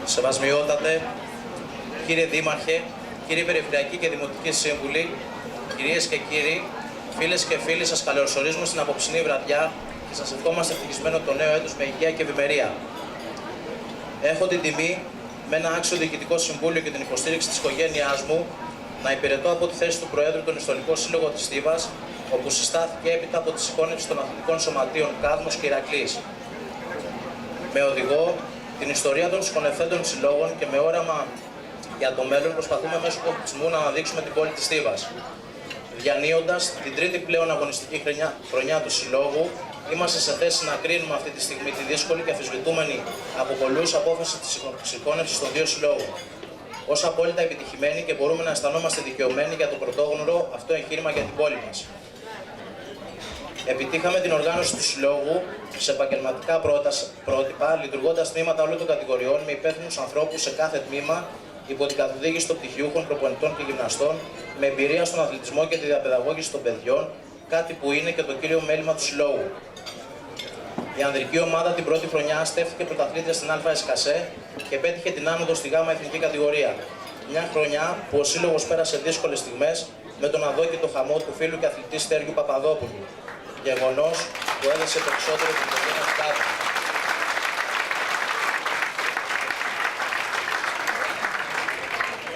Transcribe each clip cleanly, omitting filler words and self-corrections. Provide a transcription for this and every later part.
Σεβασμιότατε, κύριε Δήμαρχε, κύριοι Περιφερειακοί και Δημοτικοί Σύμβουλοι, κυρίες και κύριοι, φίλες και φίλοι, σας καλωσορίζουμε στην απόψινή βραδιά και σας ευχόμαστε ευτυχισμένο το νέο έτος με υγεία και ευημερία. Έχω την τιμή, με ένα άξιο διοικητικό συμβούλιο και την υποστήριξη της οικογένειάς μου, να υπηρετώ από τη θέση του Προέδρου τον Ιστορικό Σύλλογο της Θήβας, όπου συστάθηκε έπειτα από τη συγχώνευση των αθλητικών σωματείων Κάδμος και Ηρακλής. Με οδηγό την ιστορία των συγχωνευθέντων συλλόγων και με όραμα για το μέλλον, προσπαθούμε μέσω του αθλητισμού να αναδείξουμε την πόλη της Θήβας. Διανύοντας την τρίτη πλέον αγωνιστική χρονιά του Συλλόγου, είμαστε σε θέση να κρίνουμε αυτή τη στιγμή τη δύσκολη και αμφισβητούμενη από πολλούς απόφαση της συγχώνευσης των δύο συλλόγων. Ως απόλυτα επιτυχημένοι και μπορούμε να αισθανόμαστε δικαιωμένοι για το πρωτόγνωρο αυτό εγχείρημα για την πόλη μας. Επιτύχαμε την οργάνωση του Συλλόγου σε επαγγελματικά πρότυπα, λειτουργώντας τμήματα όλων των κατηγοριών με υπεύθυνους ανθρώπους σε κάθε τμήμα, υπό την καθοδήγηση των πτυχιούχων, προπονητών και γυμναστών, με εμπειρία στον αθλητισμό και τη διαπαιδαγώγηση των παιδιών, κάτι που είναι και το κύριο μέλημα του Συλλόγου. Η ανδρική ομάδα την πρώτη χρονιά στέφθηκε πρωταθλήτρια στην ΑΕΣΚΑΣΕ και πέτυχε την άνοδο στη ΓΑΜΑ εθνική κατηγορία. Μια χρονιά που ο Σύλλογος πέρασε δύσκολες στιγμές με τον αδόκητο χαμό του φίλου και αθλητή Στέργιου Παπαδόπουλου. Γεγονός που έδεσε περισσότερο την οικογένεια του κάτω.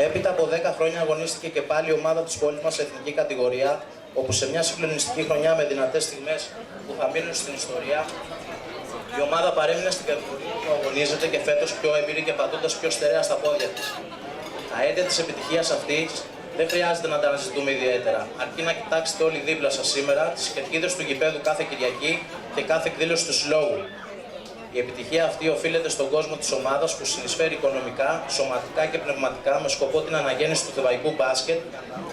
Έπειτα από 10 χρόνια αγωνίστηκε και πάλι η ομάδα της πόλης μας σε εθνική κατηγορία, όπου σε μια συγκλονιστική χρονιά με δυνατές στιγμές που θα μείνουν στην ιστορία, η ομάδα παρέμεινε στην κατηγορία που αγωνίζεται και φέτος πιο έμπειρη και πατώντας πιο στερεά στα πόδια της. Τα αίτια της επιτυχίας αυτής δεν χρειάζεται να τα αναζητούμε ιδιαίτερα, αρκεί να κοιτάξετε όλοι δίπλα σας σήμερα τις κερκίδες του γηπέδου κάθε Κυριακή και κάθε εκδήλωση του Συλλόγου. Η επιτυχία αυτή οφείλεται στον κόσμο της ομάδας που συνεισφέρει οικονομικά, σωματικά και πνευματικά με σκοπό την αναγέννηση του θηβαϊκού μπάσκετ,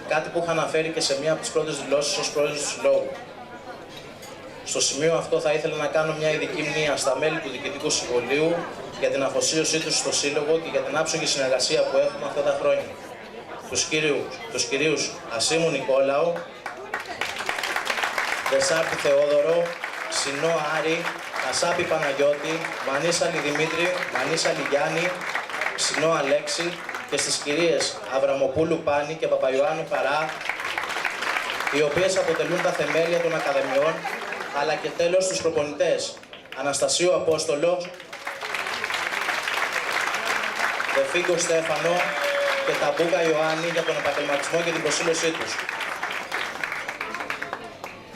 κάτι που είχα αναφέρει και σε μία από τις πρώτες δηλώσεις ως πρόεδρος του Συλλόγου. Στο σημείο αυτό θα ήθελα να κάνω μια ειδική μνήα στα μέλη του Διοικητικού Συμβουλίου για την αφοσίωσή τους στο Σύλλογο και για την άψογη συνεργασία που έχουμε αυτά τα χρόνια. Τους κυρίους Ασίμου Νικόλαου, Δεσσάρτη Θεόδωρο, Συνό Άρη, Κασάπη Παναγιώτη, Μανίσαλη Δημήτρη, Μανίσαλη Γιάννη, Συνό Αλέξη και στις κυρίες Αβραμοπούλου Πάνη και Παπαϊωάννου Χαρά, οι οποίες αποτελούν τα θεμέλια των Ακαδημιών, αλλά και τέλος τους προπονητές Αναστασίου Απόστολο, Δεφίγκο Στέφανο και Ταμπούκα Ιωάννη για τον επαγγελματισμό και την προσήλωσή τους.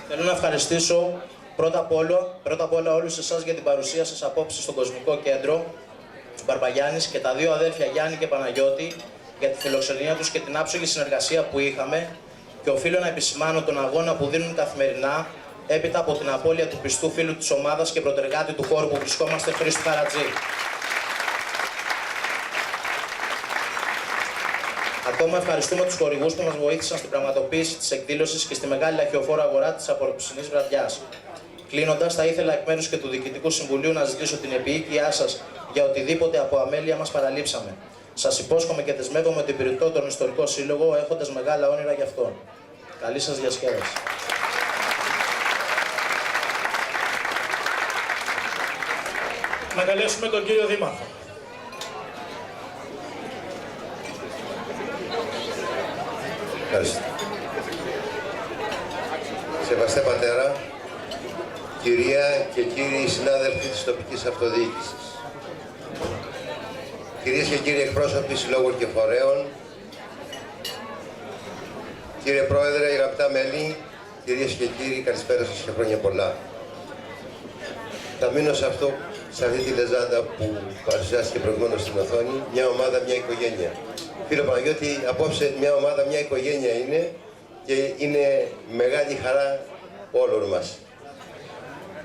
Θέλω να ευχαριστήσω πρώτα απ' όλα όλους εσάς για την παρουσία σας απόψε στο Κοσμικό Κέντρο Μπαρμπαγιάννης και τα δύο αδέρφια Γιάννη και Παναγιώτη για τη φιλοξενία τους και την άψογη συνεργασία που είχαμε, και οφείλω να επισημάνω τον αγώνα που δίνουν καθημερινά έπειτα από την απώλεια του πιστού φίλου της ομάδας και προτεργάτη του χώρου που βρισκόμαστε, Χρήστου Χαρατζή. Ακόμα ευχαριστούμε τους χορηγούς που μας βοήθησαν στην πραγματοποίηση της εκδήλωσης και στη μεγάλη λαχιοφόρα αγορά της απόψινής βραδιάς. Κλείνοντας, θα ήθελα εκ μέρους και του Διοικητικού Συμβουλίου να ζητήσω την επίοικιά σας για οτιδήποτε από αμέλεια μας παραλείψαμε. Σας υπόσχομαι και δεσμεύομαι ότι υπηρετώ τον Ιστορικό Σύλλογο έχοντας μεγάλα όνειρα για αυτόν. Καλή σας διασκέδαση. Να καλέσουμε τον κύριο Δήμαρχο. Ευχαριστώ. Σεβαστέ Πατέρα, κυρία και κύριοι συνάδελφοι της τοπικής αυτοδιοίκησης, κυρίες και κύριοι εκπρόσωποι συλλόγων και φορέων, κύριε Πρόεδρε, αγαπητά μέλη, κυρίες και κύριοι, καλησπέρα σας και χρόνια πολλά. Θα μείνω σε αυτή τη λεζάντα που παρουσιάστηκε προηγουμένως στην οθόνη, μια ομάδα, μια οικογένεια. Φίλο Παναγιώτη, απόψε μια ομάδα, μια οικογένεια είναι και είναι μεγάλη χαρά όλων μας.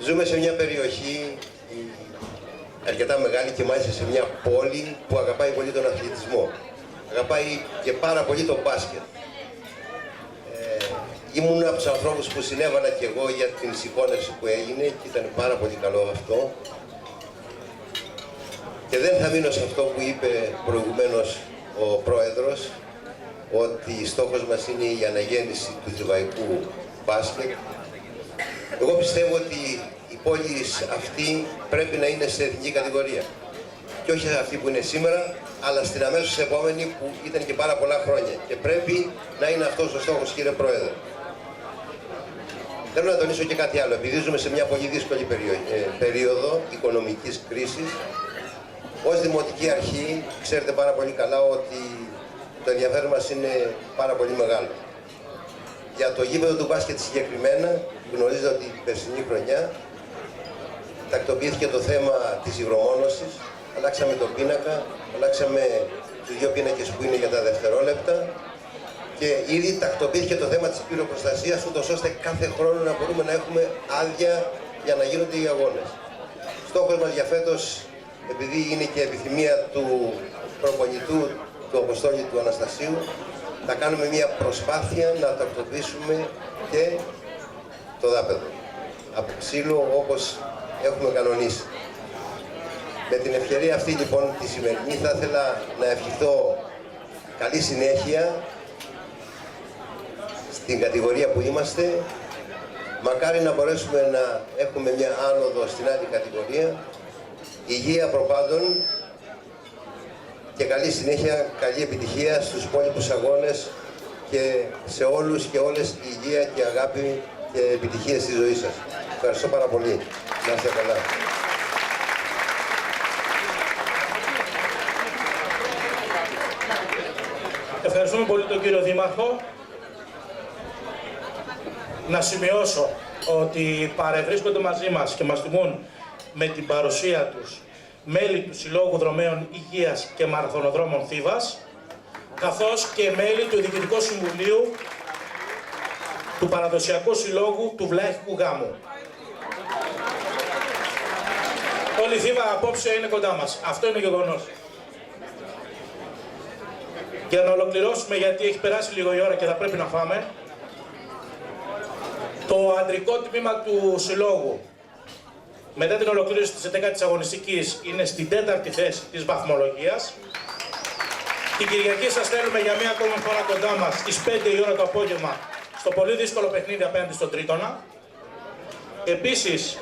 Ζούμε σε μια περιοχή αρκετά μεγάλη και μάλιστα σε μια πόλη που αγαπάει πολύ τον αθλητισμό. Αγαπάει και πάρα πολύ το μπάσκετ. Ήμουν από τους ανθρώπους που συνέβαλα και εγώ για την συγχώνευση που έγινε και ήταν πάρα πολύ καλό αυτό. Και δεν θα μείνω σε αυτό που είπε προηγουμένως ο Πρόεδρος, ότι στόχος μας είναι η αναγέννηση του θηβαϊκού μπάσκετ. Εγώ πιστεύω ότι η πόλη αυτή πρέπει να είναι σε εθνική κατηγορία. Και όχι αυτή που είναι σήμερα, αλλά στην αμέσως επόμενη που ήταν και πάρα πολλά χρόνια. Και πρέπει να είναι αυτός ο στόχος, κύριε Πρόεδρε. Θέλω να τονίσω και κάτι άλλο. Επειδή ζούμε σε μια πολύ δύσκολη περίοδο οικονομικής κρίσης, ως Δημοτική Αρχή ξέρετε πάρα πολύ καλά ότι το ενδιαφέρον μας είναι πάρα πολύ μεγάλο. Για το γήπεδο του μπάσκετ συγκεκριμένα, γνωρίζετε ότι την περσινή χρονιά τακτοποιήθηκε το θέμα της υγρομόνωσης, αλλάξαμε τον πίνακα, αλλάξαμε τους δύο πίνακες που είναι για τα δευτερόλεπτα και ήδη τακτοποιήθηκε το θέμα της πυροπροστασίας, ούτως ώστε κάθε χρόνο να μπορούμε να έχουμε άδεια για να γίνονται οι αγώνες. Στόχος μας για φέτος, επειδή είναι και επιθυμία του προπονητού του Αποστόλη του Αναστασίου, θα κάνουμε μια προσπάθεια να τακτοποιήσουμε και το δάπεδο από ξύλο όπως έχουμε κανονίσει. Με την ευκαιρία αυτή λοιπόν τη σημερινή θα ήθελα να ευχηθώ καλή συνέχεια στην κατηγορία που είμαστε. Μακάρι να μπορέσουμε να έχουμε μια άνοδο στην άλλη κατηγορία. Υγεία προπάντων και καλή συνέχεια, καλή επιτυχία στους υπόλοιπους αγώνες και σε όλους και όλες υγεία και αγάπη και επιτυχία στη ζωή σας. Ευχαριστώ πάρα πολύ. Να είστε καλά. Ευχαριστούμε πολύ τον κύριο Δήμαρχο. Να σημειώσω ότι παρευρίσκονται μαζί μας και μας τιμούν με την παρουσία τους μέλη του Συλλόγου Δρομέων Υγείας και Μαραθωνοδρόμων Θήβας, καθώς και μέλη του Διοικητικού Συμβουλίου του Παραδοσιακού Συλλόγου του Βλάχικου Γάμου. Όλη η Θήβα απόψε είναι κοντά μας. Αυτό είναι γεγονός. Για να ολοκληρώσουμε, γιατί έχει περάσει λίγο η ώρα και θα πρέπει να φάμε, το αντρικό τμήμα του Συλλόγου μετά την ολοκλήρωση της 11ης αγωνιστικής είναι στην 4η θέση της βαθμολογίας. Την Κυριακή σας θέλουμε για μία ακόμη φορά κοντά μας στις 5 η ώρα το απόγευμα στο πολύ δύσκολο παιχνίδι απέναντι στον Τρίτονα. Επίσης,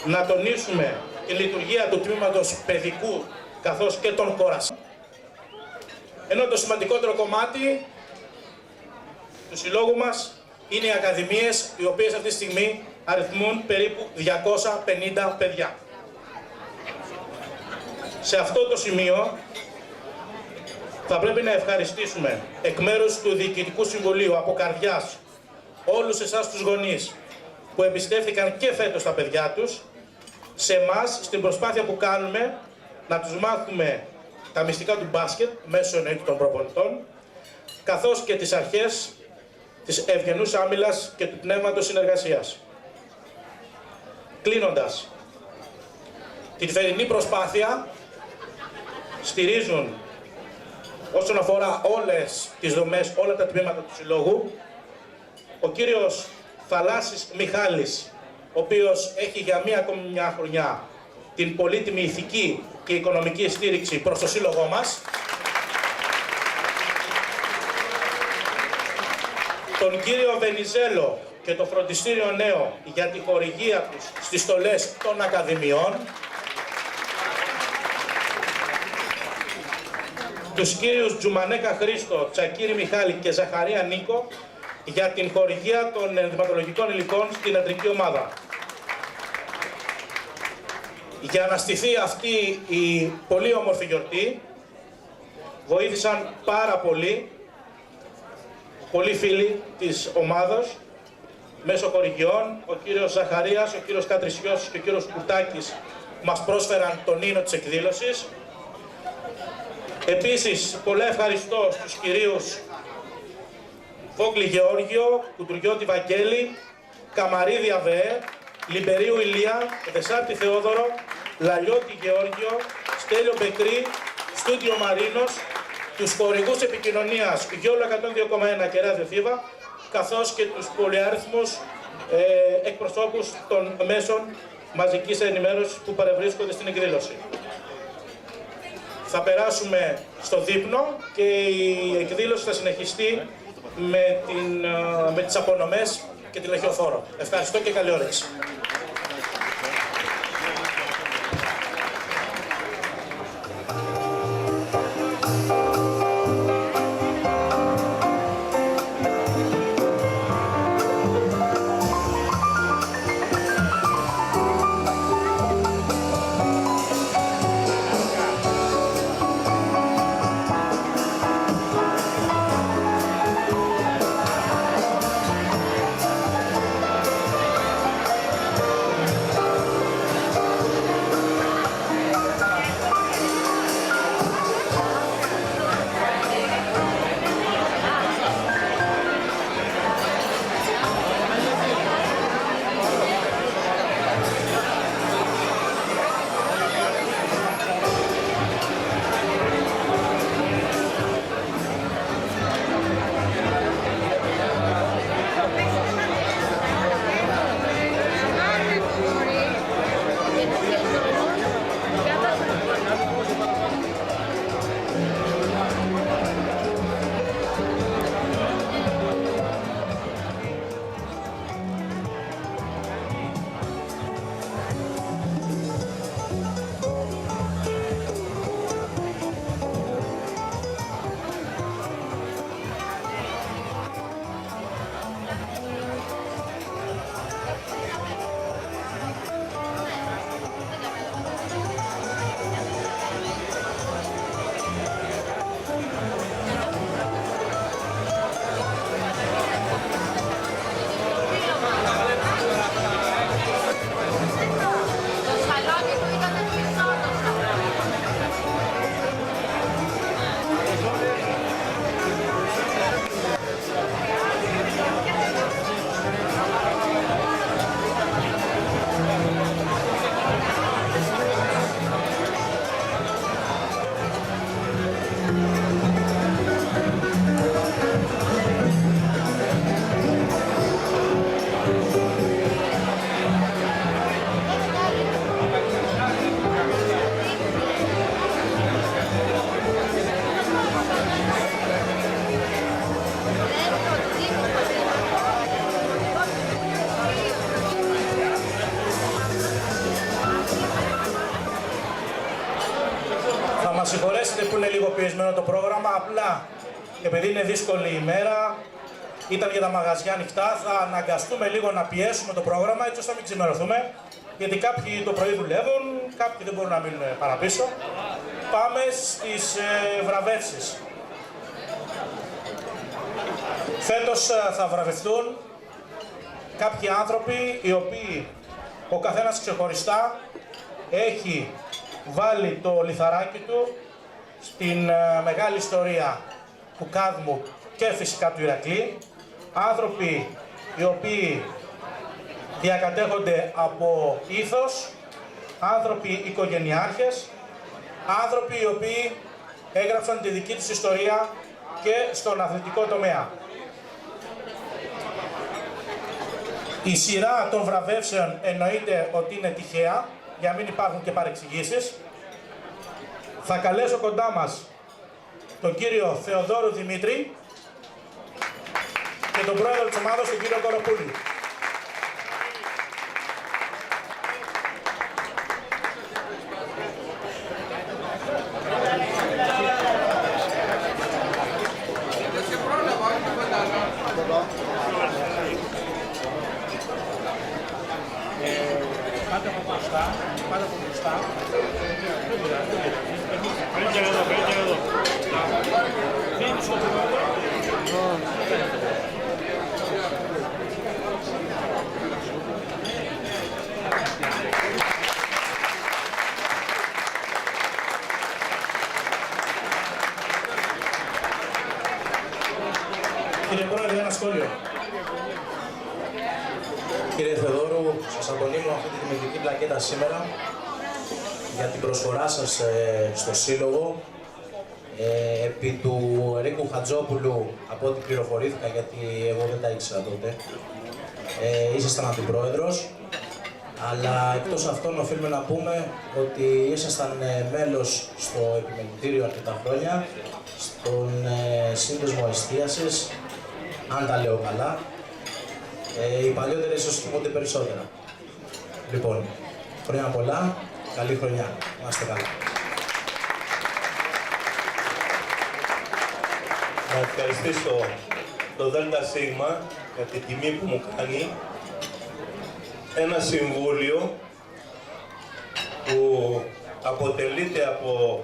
να τονίσουμε τη λειτουργία του τμήματος παιδικού καθώς και των κορασιών. Ενώ το σημαντικότερο κομμάτι του συλλόγου μας είναι οι ακαδημίες, οι οποίες αυτή τη στιγμή αριθμούν περίπου 250 παιδιά. Σε αυτό το σημείο θα πρέπει να ευχαριστήσουμε εκ μέρους του Διοικητικού Συμβουλίου από καρδιάς όλους εσάς τους γονείς που εμπιστεύτηκαν και φέτος τα παιδιά τους σε εμάς στην προσπάθεια που κάνουμε να τους μάθουμε τα μυστικά του μπάσκετ μέσω εννοείται των προπονητών, καθώς και τις αρχές της ευγενούς άμυλας και του πνεύματος συνεργασίας. Κλείνοντας, την φετινή προσπάθεια στηρίζουν όσον αφορά όλες τις δομές, όλα τα τμήματα του Συλλόγου, ο κύριος Θαλάσσης Μιχάλης, ο οποίος έχει για μία ακόμη μια χρονιά την πολύτιμη ηθική και οικονομική στήριξη προς το Σύλλογό μας, τον κύριο Βενιζέλο και το Φροντιστήριο Νέο για τη χορηγία τους στις στολές των Ακαδημιών, τους κύριους Τζουμανέκα Χρήστο, Τσακίρη Μιχάλη και Ζαχαρία Νίκο για την χορηγία των ενδυματολογικών υλικών στην αντρική ομάδα. Για να στηθεί αυτή η πολύ όμορφη γιορτή, βοήθησαν πάρα πολλοί φίλοι της ομάδος, μέσω χορηγιών, ο κύριος Ζαχαρίας, ο κύριος Κατρισιός και ο κύριος Κουρτάκης μας πρόσφεραν τον ίνο της εκδήλωσης. Επίσης, πολλά ευχαριστώ στους κυρίους Βόγκλη Γεώργιο, Κουντουριώτη Βαγγέλη, Καμαρίδη Αβέ, Λιμπερίου Ηλία, Δεσάρτη Θεόδωρο, Λαλιώτη Γεώργιο, Στέλιο Μπεκρή, Στούντιο Μαρίνος, τους χορηγούς επικοινωνίας Γιόλο 102,1 και Ράδιο Θήβα, καθώς και τους πολυάριθμους εκπροσώπους των μέσων μαζικής ενημέρωσης που παρευρίσκονται στην εκδήλωση. Θα περάσουμε στο δείπνο και η εκδήλωση θα συνεχιστεί με τις απονομές και τη λαχιοφόρο. Ευχαριστώ και καλή όρεξη. που είναι λίγο πιεσμένο το πρόγραμμα, απλά επειδή είναι δύσκολη η ημέρα, ήταν για τα μαγαζιά ανοιχτά, θα αναγκαστούμε λίγο να πιέσουμε το πρόγραμμα έτσι ώστε να μην ξημερωθούμε. Γιατί κάποιοι το πρωί δουλεύουν, κάποιοι δεν μπορούν να μείνουν παραπίσω. Πάμε στις βραβεύσεις. Φέτος θα βραβευτούν κάποιοι άνθρωποι οι οποίοι ο καθένας ξεχωριστά έχει βάλει το λιθαράκι του στην μεγάλη ιστορία του Κάδμου και φυσικά του Ηρακλή. Άνθρωποι οι οποίοι διακατέχονται από ήθος, άνθρωποι οικογενειάρχες, άνθρωποι οι οποίοι έγραψαν τη δική τους ιστορία και στον αθλητικό τομέα. Η σειρά των βραβεύσεων εννοείται ότι είναι τυχαία, για να μην υπάρχουν και παρεξηγήσεις. Θα καλέσω κοντά μας τον κύριο Θεοδόρου Δημήτρη και τον πρόεδρο της ομάδας, τον κύριο Κοροπούλη. Κύριε Πρόεδρε, ένα σχόλιο. Κύριε Θεοδόρου, σας απονείμω αυτή τη τιμητική πλακέτα σήμερα για την προσφορά σας στο Σύλλογο. Επί του Ερίκου Χατζόπουλου, από ό,τι πληροφορήθηκα, γιατί εγώ δεν τα ήξερα τότε, ήσασταν αντιπρόεδρος, αλλά εκτός αυτών οφείλουμε να πούμε ότι ήσασταν μέλος στο επιμελητήριο αρκετά χρόνια, στον σύνδεσμο εστίασης, αν τα λέω καλά. Οι παλιότεροι ίσως θυμούνται περισσότερα. Λοιπόν, χρόνια πολλά, καλή χρονιά. Να είστε καλά. Να ευχαριστήσω το ΔΣ για την τιμή που μου κάνει. Ένα συμβούλιο που αποτελείται από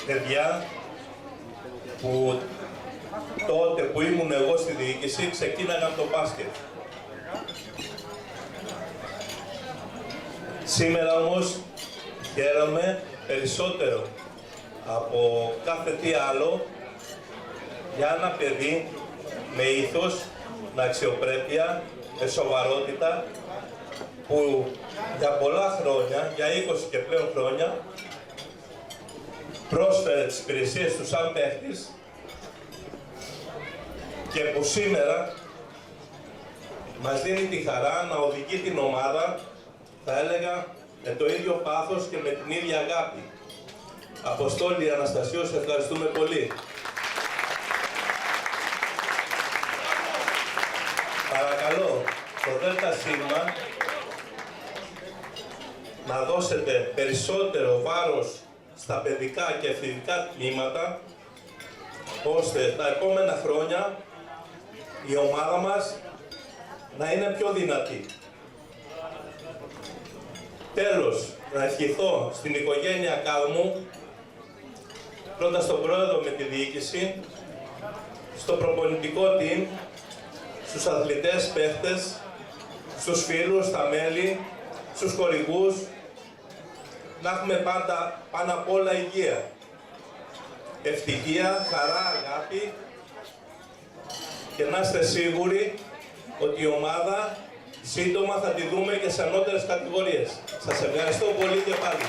παιδιά που τότε που ήμουν εγώ στη διοίκηση ξεκίναγαν το μπάσκετ. Σήμερα όμως χαίρομαι περισσότερο από κάθε τι άλλο για ένα παιδί με ήθος, με αξιοπρέπεια, με σοβαρότητα, που για πολλά χρόνια, για 20 και πλέον χρόνια, πρόσφερε τις υπηρεσίες του σαν παίχτης και που σήμερα μας δίνει τη χαρά να οδηγεί την ομάδα, θα έλεγα, με το ίδιο πάθος και με την ίδια αγάπη. Αποστόλη Αναστασίου, σε ευχαριστούμε πολύ. Παρακαλώ, το ΔΣ να δώσετε περισσότερο βάρος στα παιδικά και εθνικά τμήματα, ώστε τα επόμενα χρόνια η ομάδα μας να είναι πιο δυνατή. Τέλος, να ευχηθώ στην οικογένεια Κάδμου, πρώτα στον πρόεδρο με τη διοίκηση, στο προπονητικό team, στους αθλητές, παίχτες, στους φίλους, στα μέλη, στους χορηγούς, να έχουμε πάντα πάνω απ' όλα υγεία, ευτυχία, χαρά, αγάπη και να είστε σίγουροι ότι η ομάδα σύντομα θα τη δούμε και σε ανώτερες κατηγορίες. Σας ευχαριστώ πολύ και πάλι.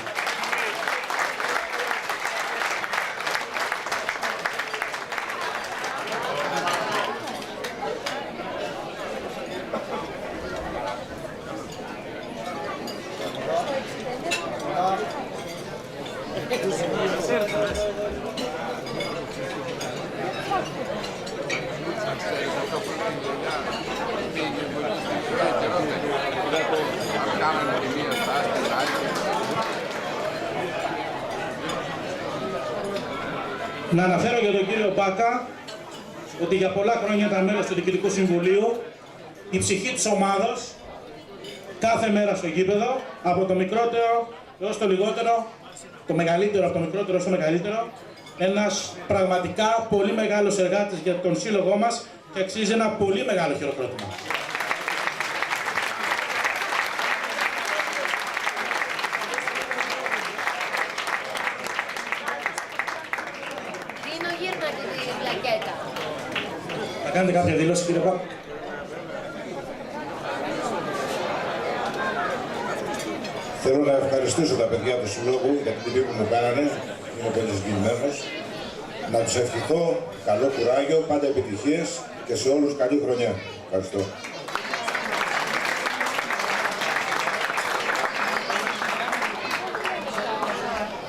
Να αναφέρω για τον κύριο Μπάκα ότι για πολλά χρόνια ήταν μέλος του Διοικητικού Συμβουλίου, η ψυχή της ομάδας, κάθε μέρα στο γήπεδο, από το μικρότερο έως το λιγότερο, το μεγαλύτερο από το μικρότερο έως το μεγαλύτερο, ένας πραγματικά πολύ μεγάλος εργάτης για τον σύλλογό μας και αξίζει ένα πολύ μεγάλο χειροκρότημα. Δίνω γύρνα τη πλακέτα. Θα κάνετε κάποια δήλωση, κύριε Πάκο? Θέλω να ευχαριστήσω τα παιδιά του Συλλόγου για την τιμή που μου κάνανε, είμαι πολύ συγκινημένος. Να τους ευχηθώ καλό κουράγιο, πάντα επιτυχίες και σε όλους καλή χρονιά. Ευχαριστώ.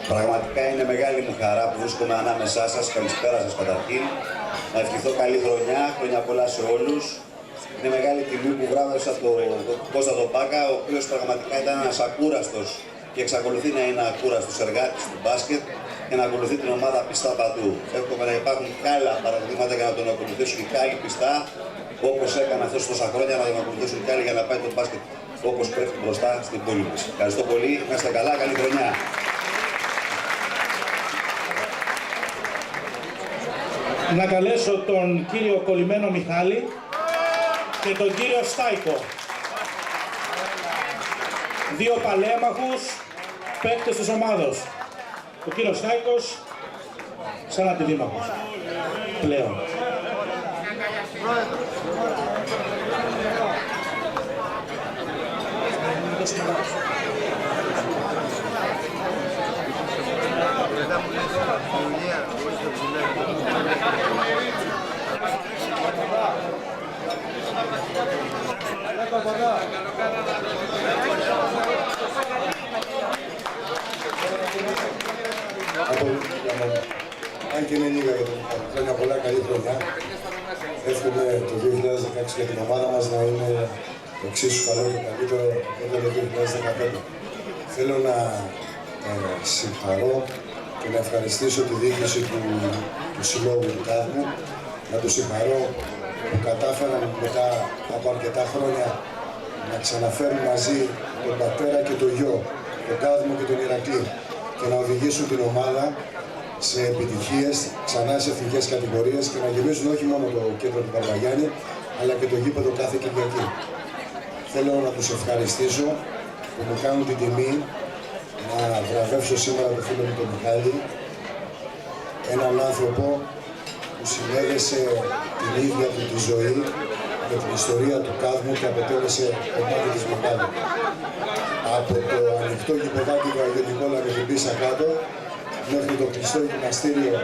Πραγματικά είναι μεγάλη μου χαρά που βρίσκομαι ανάμεσά σας. Καλησπέρα σας καταρχήν. Να ευχηθώ καλή χρονιά, χρόνια πολλά σε όλους. Είναι μεγάλη τιμή που βράβευσα τον Κώστα τον Μπάκα, ο οποίος πραγματικά ήταν ένας ακούραστος και εξακολουθεί να είναι ακούραστος εργάτης του μπάσκετ και να ακολουθεί την ομάδα πιστά παντού. Εύχομαι να υπάρχουν και άλλα παραδείγματα για να τον ακολουθήσουν και άλλοι πιστά, όπως έκανε αυτός τόσα χρόνια, να τον ακολουθήσουν και άλλοι για να πάει το μπάσκετ όπως πρέπει μπροστά στην πόλη μας. Ευχαριστώ πολύ, να είστε καλά, καλή χρονιά. Να καλέσω τον κύριο Κολλημένο Μιχάλη και τον κύριο Στάικο. Δύο παλέμαχους παίκτες της ομάδος. Ο κύριος Στάικος σαν αντιδήμαχος πλέον. Αν και είναι λίγα για τον χρόνια πολλά, καλή χρονιά. Εύχομαι το 2016 για την ομάδα μας να είναι εξίσου καλό και καλύτερο από το 2015. Θέλω να συγχαρώ και να ευχαριστήσω τη διοίκηση του Συλλόγου του Κάδμου, να τους συγχαρώ που κατάφεραν μετά από αρκετά χρόνια να ξαναφέρουν μαζί τον πατέρα και τον γιο, τον Κάδμο και τον Ηρακλή και να οδηγήσουν την ομάδα σε επιτυχίες, ξανά σε εθνικές κατηγορίες και να γεμίζουν όχι μόνο το κέντρο του Παρβαγιάννη, αλλά και το γήπεδο κάθε Κυριακή. Θέλω να τους ευχαριστήσω που μου κάνουν την τιμή να βραβεύσω σήμερα το φίλο μου τον Μιχάλη, έναν άνθρωπο που συνέδεσε την ίδια του τη ζωή με την ιστορία του Κάδμου και αποτέλεσε κομμάτι της Μιχάλη. Από το ανοιχτό γηπεδάκι του Αγίου Νικόλα με την πίσα κάτω, μέχρι το κλειστό γυμναστήριο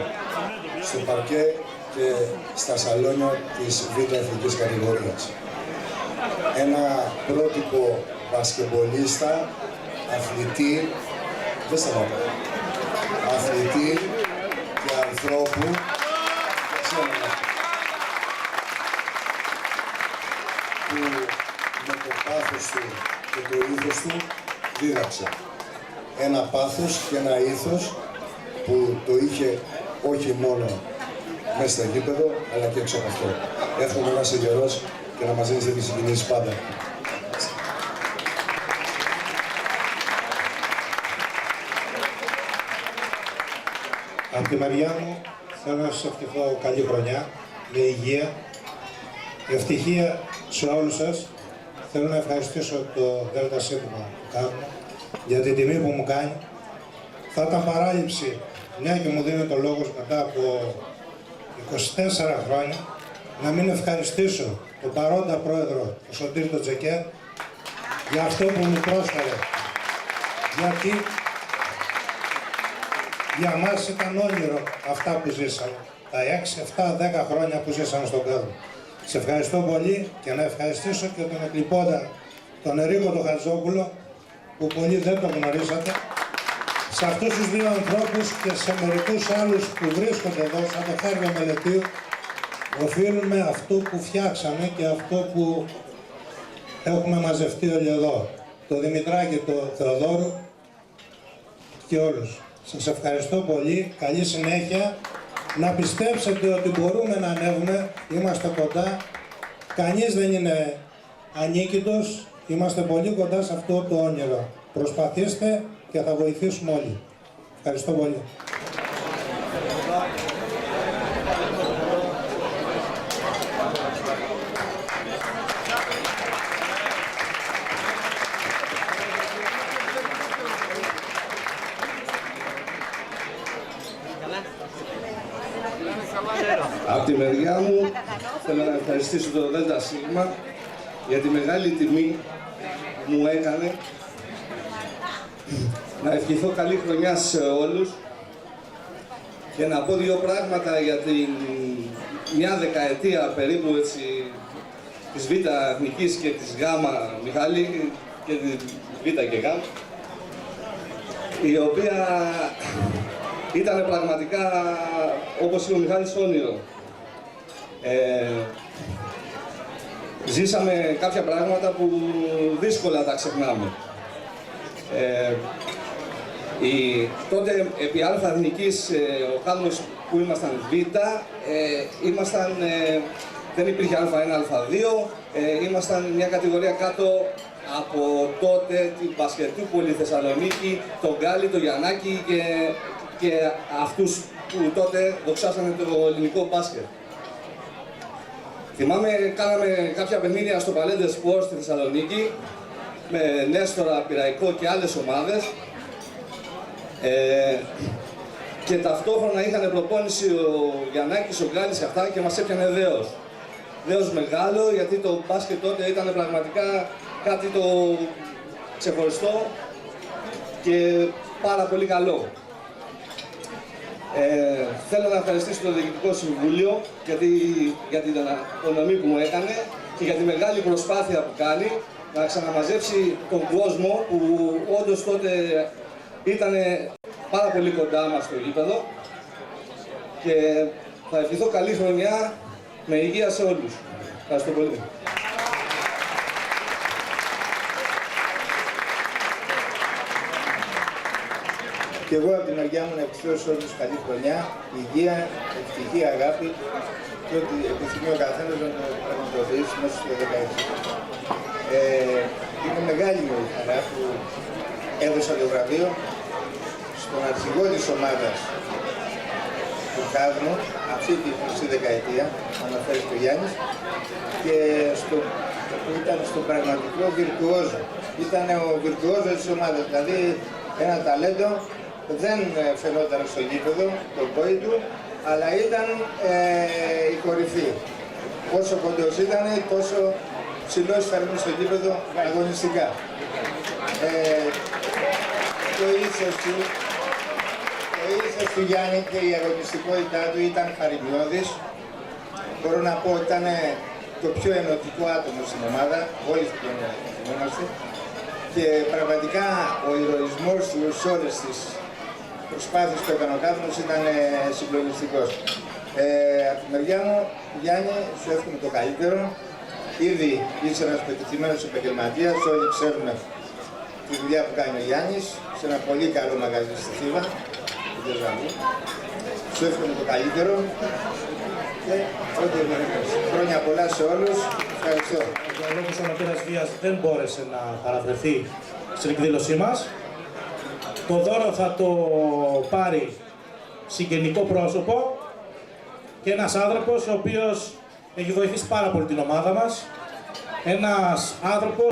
στο παρκέ και στα σαλόνια της Β' Εθνικής κατηγορίας. Ένα πρότυπο μπασκετμπολίστα, αθλητή, δεν σταματώ, αθλητή και ανθρώπου που με το πάθος του και το ήθος του δίδαξε. Ένα πάθος και ένα ήθος που το είχε όχι μόνο μέσα στο γήπεδο, αλλά και έξω από αυτό. Εύχομαι να είσαι γερός και να μας δίνεις τις συγκινήσεις πάντα. Από τη μεριά μου θέλω να σας ευχηθώ καλή χρονιά, με υγεία, ευτυχία σε όλους σας. Θέλω να ευχαριστήσω το ΔΣ του Κάδμου για την τιμή που μου κάνει. Θα ήταν παράληψη, μια και μου δίνει το λόγος μετά από 24 χρόνια, να μην ευχαριστήσω τον παρόντα πρόεδρο, τον Σωτήρη τον Τζεκέ, για αυτό που μου πρόσφερε. Γιατί για μας ήταν όνειρο αυτά που ζήσαμε, τα 6, 7, 10 χρόνια που ζήσαμε στον Κάδμο. Σε ευχαριστώ πολύ και να ευχαριστήσω και τον εκλειπώντα, τον Ερίκο τον Χατζόπουλο, που πολλοί δεν το γνωρίζατε. Σε αυτούς τους δύο ανθρώπους και σε μερικούς άλλους που βρίσκονται εδώ, σαν το Χάργο Μελετίου, οφείλουμε αυτό που φτιάξαμε και αυτό που έχουμε μαζευτεί όλοι εδώ. Το Δημητράκη, το Θεοδόρου και όλους. Σας ευχαριστώ πολύ, καλή συνέχεια να πιστέψετε ότι μπορούμε να ανέβουμε, είμαστε κοντά, κανείς δεν είναι ανίκητος, είμαστε πολύ κοντά σε αυτό το όνειρο. Προσπαθήστε και θα βοηθήσουμε όλοι. Ευχαριστώ πολύ. Από τη μεριά μου θέλω να ευχαριστήσω το ΔΣ για τη μεγάλη τιμή που μου έκανε να ευχηθώ καλή χρονιά σε όλους και να πω δύο πράγματα για μια δεκαετία περίπου έτσι, της Β' Εθνικής και της Γ' Μιχάλη και της Β' και Γ' η οποία ήταν πραγματικά, όπως είπε ο Μιχάλης, όνειρο. Ζήσαμε κάποια πράγματα που δύσκολα τα ξεχνάμε. Τότε επί Α' Εθνικής, ο χάλμος που ήμασταν Β, δεν υπήρχε Α1, Α2, ήμασταν μια κατηγορία κάτω από τότε την Μπασκετούπολη Θεσσαλονίκη, τον Γκάλι, τον Γιαννάκη και αυτούς που τότε δοξάσανε το ελληνικό μπάσκετ. Θυμάμαι, κάναμε κάποια παιχνίδια στο Παλέντε Σπορ στη Θεσσαλονίκη με Νέστορα, Πειραϊκό και άλλες ομάδες και ταυτόχρονα είχαν προπόνηση ο Γιαννάκης, ο Γκάλης και αυτά και μας έπιανε δέος. Δέος μεγάλο, γιατί το μπάσκετ τότε ήταν πραγματικά κάτι το ξεχωριστό και πάρα πολύ καλό. Θέλω να ευχαριστήσω το Διοικητικό Συμβούλιο για την ονομή που μου έκανε και για τη μεγάλη προσπάθεια που κάνει να ξαναμαζέψει τον κόσμο που όντως τότε ήταν πάρα πολύ κοντά μας στο γήπεδο και θα ευχηθώ καλή χρονιά με υγεία σε όλους. Ευχαριστώ πολύ. Και εγώ από τη μεριά μου να ευχηθώ σε όλους καλή χρονιά, υγεία, ευτυχία, αγάπη και ό,τι επιθυμεί ο καθένας να το πραγματοποιήσει μέσα στο 16. Είναι μεγάλη μου η χαρά που έδωσα το βραβείο στον αρχηγό της ομάδας του Κάδμου αυτή τη χρυσή δεκαετία, αναφέρει το Γιάννης, και που ήταν στον πραγματικό βιρτουόζο. Ήταν ο βιρτουόζος της ομάδας, δηλαδή ένα ταλέντο δεν φαινόταν στο γήπεδο, το πόη του, αλλά ήταν η κορυφή. Όσο κοντός ήταν, τόσο ψηλός φέρνει στο γήπεδο αγωνιστικά. Το ήθος του Γιάννη και η αγωνιστικότητά του ήταν χαριμιώδης. Μπορώ να πω ότι ήταν το πιο ενωτικό άτομο στην ομάδα, όλοι θυμόμαστε. Και πραγματικά ο ηρωισμός του σε όλες τις προσπάθειες που έκανε ο Κάδμος ήταν συγκλονιστικός. Από τη μεριά μου, Γιάννη, σου εύχομαι το καλύτερο. Ήδη είσαι ένας πετυχημένος επαγγελματίας, όλοι ξέρουμε τη δουλειά που κάνει ο Γιάννης, σε ένα πολύ καλό μαγαζί στη Θήβα, την Τεζαβού. Σου εύχομαι το καλύτερο και ό,τι ευνοήσεις. Χρόνια πολλά σε όλους. Ευχαριστώ. Ο λόγος ο Ανωτέρας Βίας δεν μπόρεσε να παραβρεθεί στην εκδήλωσή μας. Το δώρο θα το πάρει συγγενικό πρόσωπο και ένας άνθρωπος ο οποίος έχει βοηθήσει πάρα πολύ την ομάδα μας. Ένας άνθρωπος